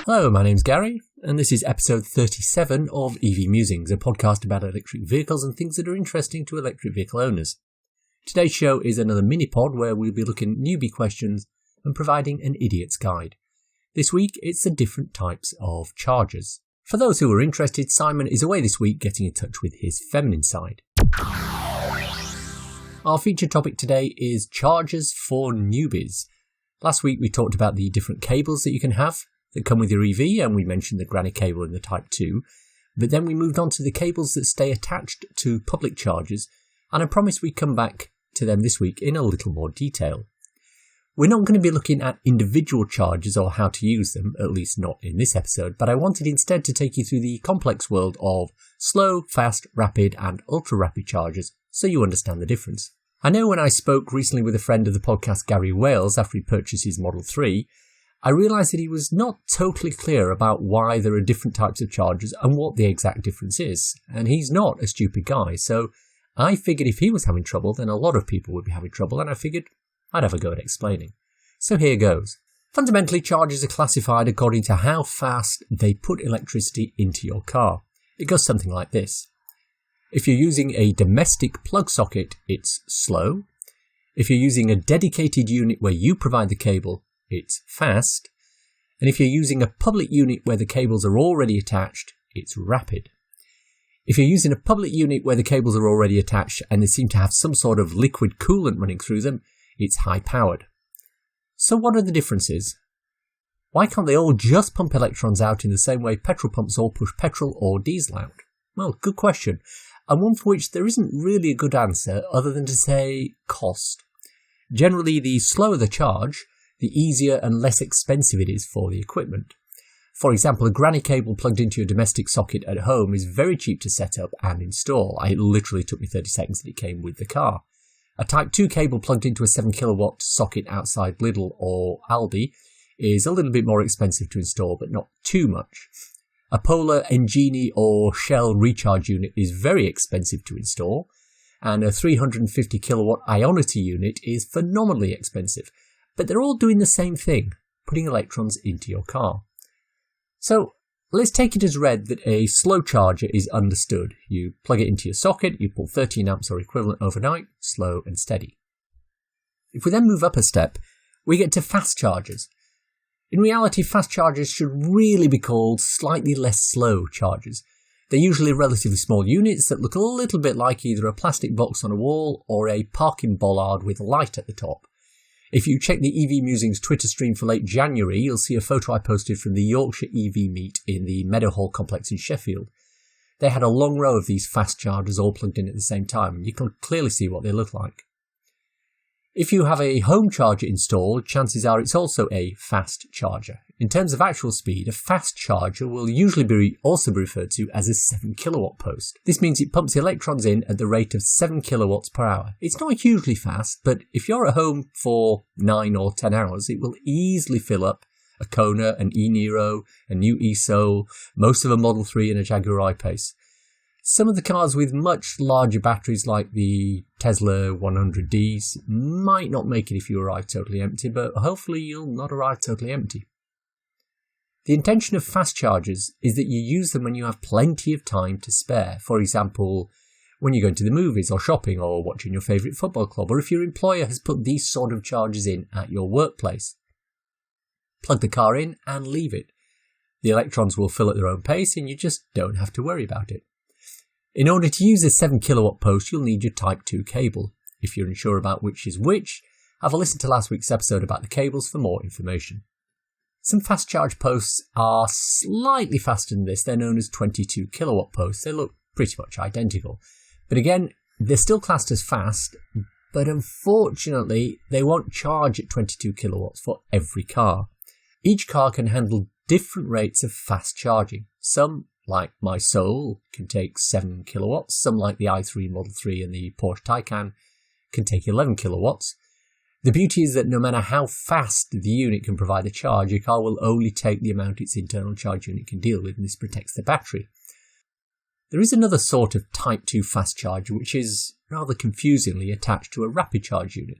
Hello, my name's Gary, and this is episode 37 of EV Musings, a podcast about electric vehicles and things that are interesting to electric vehicle owners. Today's show is another mini-pod where we'll be looking at newbie questions and providing an idiot's guide. This week, it's the different types of chargers. For those who are interested, Simon is away this week getting in touch with his feminine side. Our featured topic today is chargers for newbies. Last week we talked about the different cables that you can have that come with your EV, and we mentioned the granny cable and the Type 2, but then we moved on to the cables that stay attached to public chargers, and I promised we'd come back to them this week in a little more detail. We're not going to be looking at individual chargers or how to use them, at least not in this episode, but I wanted instead to take you through the complex world of slow, fast, rapid and ultra-rapid chargers so you understand the difference. I know when I spoke recently with a friend of the podcast, Gary Wales, after he purchased his Model 3, I realised that he was not totally clear about why there are different types of chargers and what the exact difference is. And he's not a stupid guy, so I figured if he was having trouble, then a lot of people would be having trouble, and I figured I'd have a go at explaining. So here goes. Fundamentally, chargers are classified according to how fast they put electricity into your car. It goes something like this. If you're using a domestic plug socket, it's slow. If you're using a dedicated unit where you provide the cable, it's fast, and if you're using a public unit where the cables are already attached, it's rapid. If you're using a public unit where the cables are already attached and they seem to have some sort of liquid coolant running through them, it's high-powered. So what are the differences? Why can't they all just pump electrons out in the same way petrol pumps all push petrol or diesel out? Well, good question, and one for which there isn't really a good answer other than to say cost. Generally, the slower the charge, the easier and less expensive it is for the equipment. For example, a granny cable plugged into your domestic socket at home is very cheap to set up and install. It literally took me 30 seconds and it came with the car. A Type 2 cable plugged into a 7 kilowatt socket outside Lidl or Aldi is a little bit more expensive to install, but not too much. A Polar, Engini or Shell recharge unit is very expensive to install, and a 350 kilowatt Ionity unit is phenomenally expensive. But they're all doing the same thing, putting electrons into your car. So let's take it as read that a slow charger is understood. You plug it into your socket, you pull 13 amps or equivalent overnight, slow and steady. If we then move up a step, we get to fast chargers. In reality, fast chargers should really be called slightly less slow chargers. They're usually relatively small units that look a little bit like either a plastic box on a wall or a parking bollard with a light at the top. If you check the EV Musings Twitter stream for late January, you'll see a photo I posted from the Yorkshire EV meet in the Meadowhall complex in Sheffield. They had a long row of these fast chargers all plugged in at the same time, and you can clearly see what they look like. If you have a home charger installed, chances are it's also a fast charger. In terms of actual speed, a fast charger will usually also be referred to as a 7 kilowatt post. This means it pumps electrons in at the rate of 7 kilowatts per hour. It's not hugely fast, but if you're at home for 9 or 10 hours, it will easily fill up a Kona, an e-Niro, a new e-Soul, most of a Model 3 and a Jaguar I-Pace. Some of the cars with much larger batteries like the Tesla 100Ds might not make it if you arrive totally empty, but hopefully you'll not arrive totally empty. The intention of fast chargers is that you use them when you have plenty of time to spare. For example, when you're going to the movies or shopping or watching your favourite football club, or if your employer has put these sort of chargers in at your workplace. Plug the car in and leave it. The electrons will fill at their own pace and you just don't have to worry about it. In order to use a 7 kilowatt post, you'll need your Type 2 cable. If you're unsure about which is which, have a listen to last week's episode about the cables for more information. Some fast charge posts are slightly faster than this. They're known as 22 kilowatt posts. They look pretty much identical. But again, they're still classed as fast, but unfortunately, they won't charge at 22 kilowatts for every car. Each car can handle different rates of fast charging. Some, like my Soul, can take 7 kilowatts. Some, like the i3 Model 3 and the Porsche Taycan, can take 11 kilowatts. The beauty is that no matter how fast the unit can provide a charge, your car will only take the amount its internal charge unit can deal with, and this protects the battery. There is another sort of Type 2 fast charger which is rather confusingly attached to a rapid charge unit.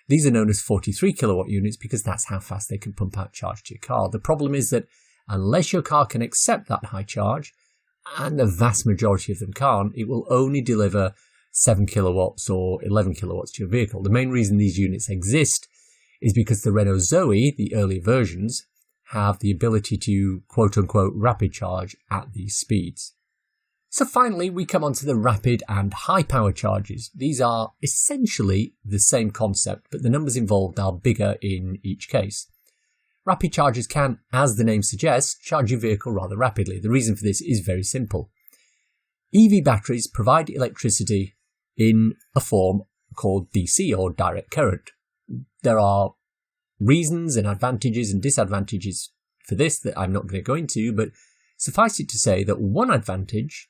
These are known as 43 kilowatt units because that's how fast they can pump out charge to your car. The problem is that unless your car can accept that high charge, and the vast majority of them can't, it will only deliver 7 kilowatts or 11 kilowatts to your vehicle. The main reason these units exist is because the Renault Zoe, the earlier versions, have the ability to quote-unquote rapid charge at these speeds. So finally, we come on to the rapid and high power charges. These are essentially the same concept, but the numbers involved are bigger in each case. Rapid chargers can, as the name suggests, charge your vehicle rather rapidly. The reason for this is very simple. EV batteries provide electricity in a form called DC, or direct current. There are reasons and advantages and disadvantages for this that I'm not going to go into, but suffice it to say that one advantage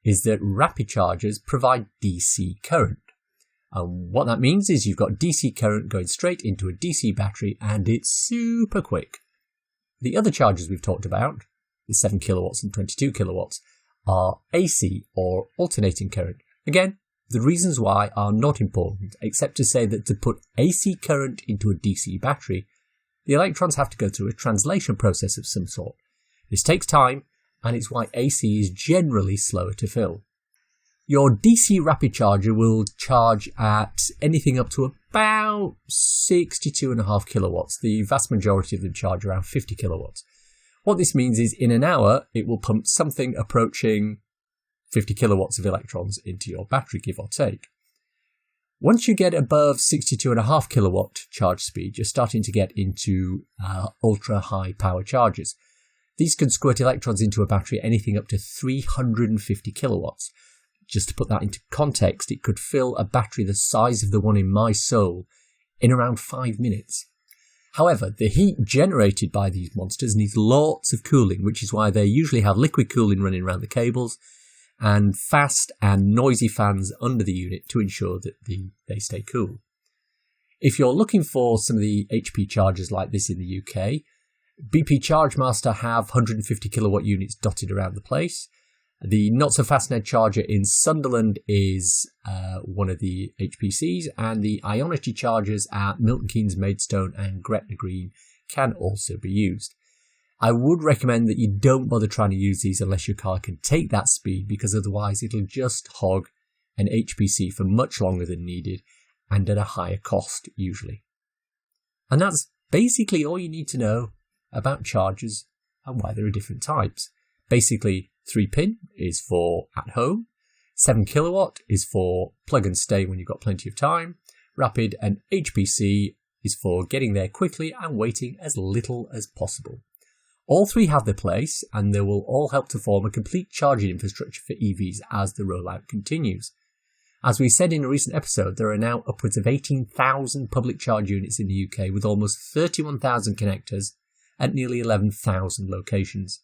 is that rapid chargers provide DC current. And what that means is you've got DC current going straight into a DC battery, and it's super quick. The other chargers we've talked about, the 7 kilowatts and 22 kilowatts, are AC, or alternating current. Again, the reasons why are not important, except to say that to put AC current into a DC battery, the electrons have to go through a translation process of some sort. This takes time, and it's why AC is generally slower to fill. Your DC rapid charger will charge at anything up to about 62.5 kilowatts. The vast majority of them charge around 50 kilowatts. What this means is in an hour, it will pump something approaching 50 kilowatts of electrons into your battery, give or take. Once you get above 62.5 kilowatt charge speed, you're starting to get into ultra high power chargers. These can squirt electrons into a battery anything up to 350 kilowatts. Just to put that into context, it could fill a battery the size of the one in my Soul in around 5 minutes. However, the heat generated by these monsters needs lots of cooling, which is why they usually have liquid cooling running around the cables and fast and noisy fans under the unit to ensure that they stay cool. If you're looking for some of the HP chargers like this in the UK, BP Chargemaster have 150 kilowatt units dotted around the place. The not-so-fast-ned charger in Sunderland is one of the HPCs, and the Ionity chargers at Milton Keynes, Maidstone and Gretna Green can also be used. I would recommend that you don't bother trying to use these unless your car can take that speed, because otherwise it'll just hog an HPC for much longer than needed and at a higher cost usually. And that's basically all you need to know about chargers and why there are different types. Basically, 3-pin is for at home, 7 kilowatt is for plug and stay when you've got plenty of time, rapid and HPC is for getting there quickly and waiting as little as possible. All three have their place, and they will all help to form a complete charging infrastructure for EVs as the rollout continues. As we said in a recent episode, there are now upwards of 18,000 public charge units in the UK with almost 31,000 connectors at nearly 11,000 locations.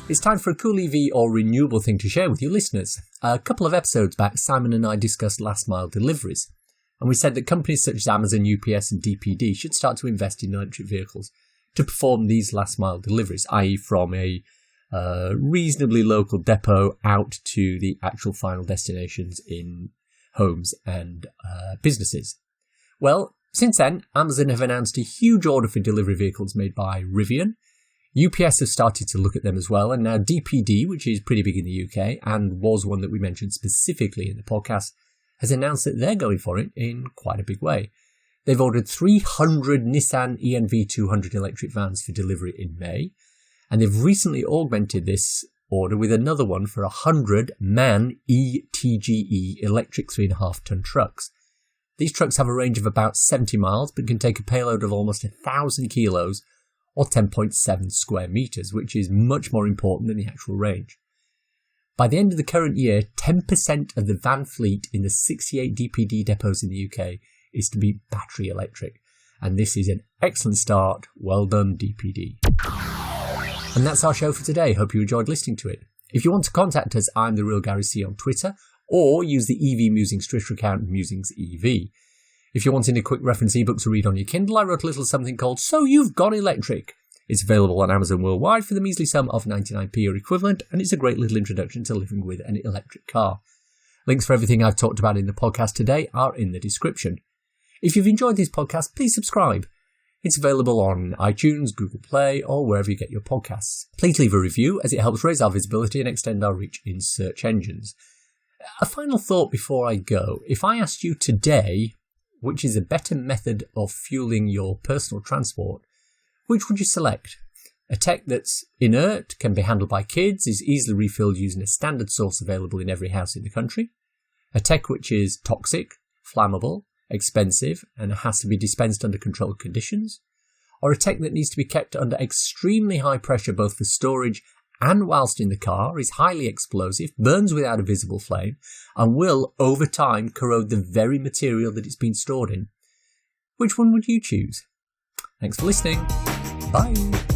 It's time for a cool EV or renewable thing to share with you listeners. A couple of episodes back, Simon and I discussed last mile deliveries, and we said that companies such as Amazon, UPS and DPD should start to invest in electric vehicles to perform these last mile deliveries, i.e. from a reasonably local depot out to the actual final destinations in homes and businesses. Well, since then, Amazon have announced a huge order for delivery vehicles made by Rivian. UPS have started to look at them as well, and now DPD, which is pretty big in the UK and was one that we mentioned specifically in the podcast, has announced that they're going for it in quite a big way. They've ordered 300 Nissan ENV200 electric vans for delivery in May, and they've recently augmented this order with another one for 100 MAN ETGE electric 3.5-ton trucks. These trucks have a range of about 70 miles, but can take a payload of almost 1,000 kilos or 10.7 square meters, which is much more important than the actual range. By the end of the current year, 10% of the van fleet in the 68 DPD depots in the UK is to be battery electric, and this is an excellent start. Well done, DPD. And that's our show for today. Hope you enjoyed listening to it. If you want to contact us, I'm the Real Gary C on Twitter, or use the EV Musings Twitter account, Musings EV. If you're wanting a quick reference ebook to read on your Kindle, I wrote a little something called So You've Gone Electric. It's available on Amazon worldwide for the measly sum of 99p or equivalent, and it's a great little introduction to living with an electric car. Links for everything I've talked about in the podcast today are in the description. If you've enjoyed this podcast, please subscribe. It's available on iTunes, Google Play, or wherever you get your podcasts. Please leave a review as it helps raise our visibility and extend our reach in search engines. A final thought before I go. If I asked you today, which is a better method of fueling your personal transport, which would you select? A tech that's inert, can be handled by kids, is easily refilled using a standard source available in every house in the country. A tech which is toxic, flammable, expensive, and has to be dispensed under controlled conditions. Or a tech that needs to be kept under extremely high pressure both for storage and whilst in the car, is highly explosive, burns without a visible flame, and will, over time, corrode the very material that it's been stored in. Which one would you choose? Thanks for listening. Bye.